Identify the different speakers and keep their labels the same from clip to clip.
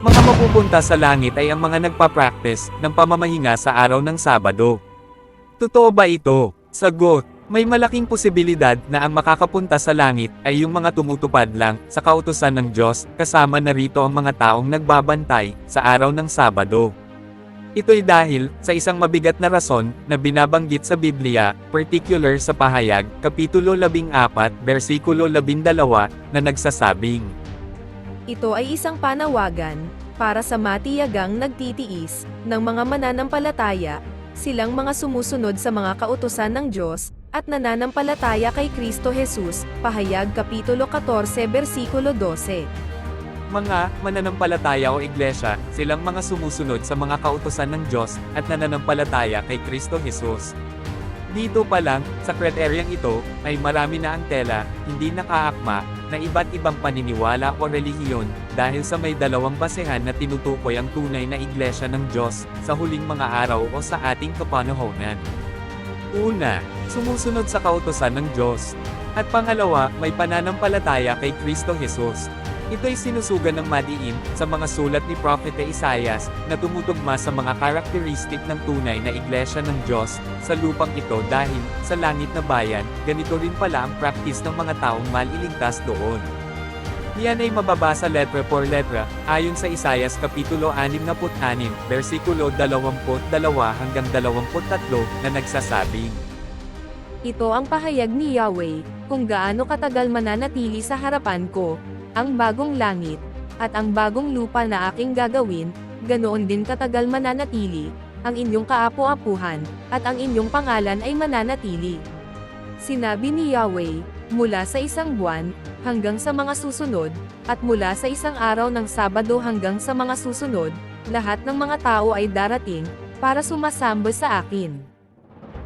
Speaker 1: Mga mapupunta sa langit ay ang mga nagpa-practice ng pamamahinga sa araw ng Sabado. Totoo ba ito? Sagot, may malaking posibilidad na ang makakapunta sa langit ay yung mga tumutupad lang sa kautusan ng Diyos, kasama na rito ang mga taong nagbabantay sa araw ng Sabado. Ito'y dahil sa isang mabigat na rason na binabanggit sa Biblia, particular sa Pahayag, Kapitulo 14, versikulo 12, na nagsasabing,
Speaker 2: Ito ay isang panawagan para sa matiyagang nagtitiis ng mga mananampalataya, silang mga sumusunod sa mga kautusan ng Diyos at nananampalataya kay Kristo Jesus. Pahayag Kapitulo 14, versikulo 12.
Speaker 1: mga mananampalataya o iglesia, silang mga sumusunod sa mga kautusan ng Diyos at nananampalataya kay Kristo Jesus. Dito pa lang, sa kriteryang ito, ay marami na ang tela, hindi nakaakma, na iba't ibang paniniwala o relihiyon, dahil sa may dalawang basehan na tinutukoy ang tunay na iglesia ng Diyos, sa huling mga araw o sa ating kapanahonan. Una, sumusunod sa kautusan ng Diyos. At pangalawa, may pananampalataya kay Kristo Jesus. Ito'y sinusugan ng madiin sa mga sulat ni Propeta Isaias na tumutugma sa mga karakteristik ng tunay na iglesia ng Diyos sa lupang ito dahil sa langit na bayan, ganito rin pala ang practice ng mga taong maliligtas doon. Yan ay mababasa letra por letra, ayon sa Isaias Kapitulo 66, versikulo 22 hanggang 23 na nagsasabing,
Speaker 2: Ito ang pahayag ni Yahweh, kung gaano katagal mananatili sa harapan ko, ang bagong langit, at ang bagong lupa na aking gagawin, ganoon din katagal mananatili, ang inyong kaapu-apuhan, at ang inyong pangalan ay mananatili. Sinabi ni Yahweh, mula sa isang buwan, hanggang sa mga susunod, at mula sa isang araw ng Sabado hanggang sa mga susunod, lahat ng mga tao ay darating, para sumasamba sa akin.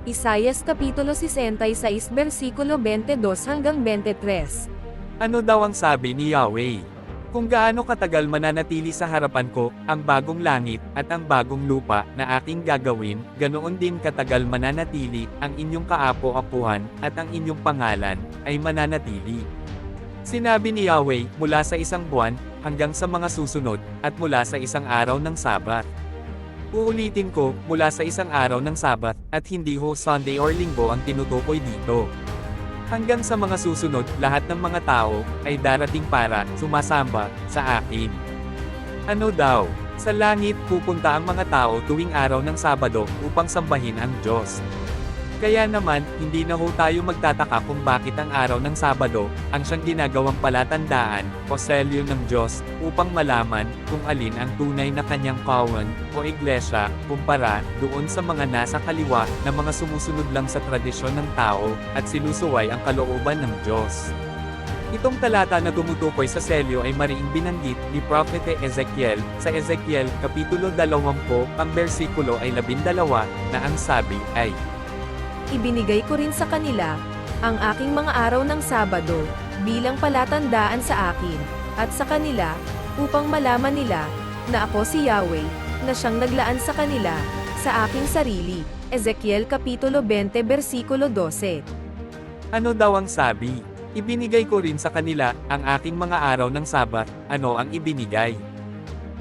Speaker 2: Isaias Kapitulo 66 versikulo 22 hanggang 23.
Speaker 1: ano daw ang sabi ni Yahweh? Kung gaano katagal mananatili sa harapan ko, ang bagong langit, at ang bagong lupa, na aking gagawin, ganoon din katagal mananatili, ang inyong kaapo-apuhan, at ang inyong pangalan, ay mananatili. Sinabi ni Yahweh, mula sa isang buwan, hanggang sa mga susunod, at mula sa isang araw ng Sabat. Uulitin ko, mula sa isang araw ng Sabat, at hindi ho Sunday or Linggo ang tinutukoy dito. Hanggang sa mga susunod, lahat ng mga tao, ay darating para, sumasamba, sa akin. Ano daw? Sa langit, pupunta ang mga tao tuwing araw ng Sabado, upang sambahin ang Diyos. Kaya naman, hindi na ho tayo magtataka kung bakit ang araw ng Sabado, ang siyang ginagawang palatandaan, o selyo ng Diyos, upang malaman, kung alin ang tunay na kanyang kawan, o iglesia, kumpara, doon sa mga nasa kaliwa, na mga sumusunod lang sa tradisyon ng tao, at sinusuway ang kalooban ng Diyos. Itong talata na tumutukoy sa selyo ay mariing binanggit ni Propeta Ezekiel, sa Ezekiel, Kapitulo 20, ang bersikulo ay 12, na ang sabi ay,
Speaker 2: Ibinigay ko rin sa kanila, ang aking mga araw ng Sabado, bilang palatandaan sa akin, at sa kanila, upang malaman nila, na ako si Yahweh, na siyang naglaan sa kanila, sa aking sarili. Ezekiel Kapitulo 20 versikulo 12.
Speaker 1: ano daw ang sabi? Ibinigay ko rin sa kanila, ang aking mga araw ng Sabat. Ano ang ibinigay?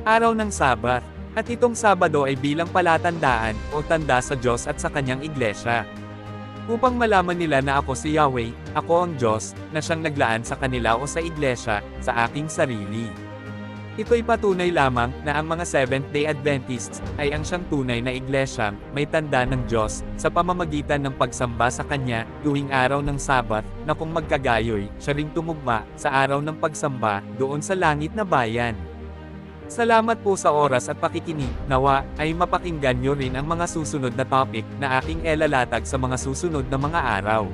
Speaker 1: Araw ng Sabat. At itong Sabado ay bilang palatandaan, o tanda sa Diyos at sa kanyang iglesia. Upang malaman nila na ako si Yahweh, ako ang Diyos, na siyang naglaan sa kanila o sa iglesia, sa aking sarili. Ito'y patunay lamang, na ang mga Seventh-day Adventists, ay ang siyang tunay na iglesia, may tanda ng Diyos, sa pamamagitan ng pagsamba sa Kanya, tuwing araw ng Sabat, na kung magkagayoy, siya ring tumugma, sa araw ng pagsamba, doon sa langit na bayan. Salamat po sa oras at pakikinig, nawa, ay mapakinggan nyo rin ang mga susunod na topic, na aking elalatag sa mga susunod na mga araw.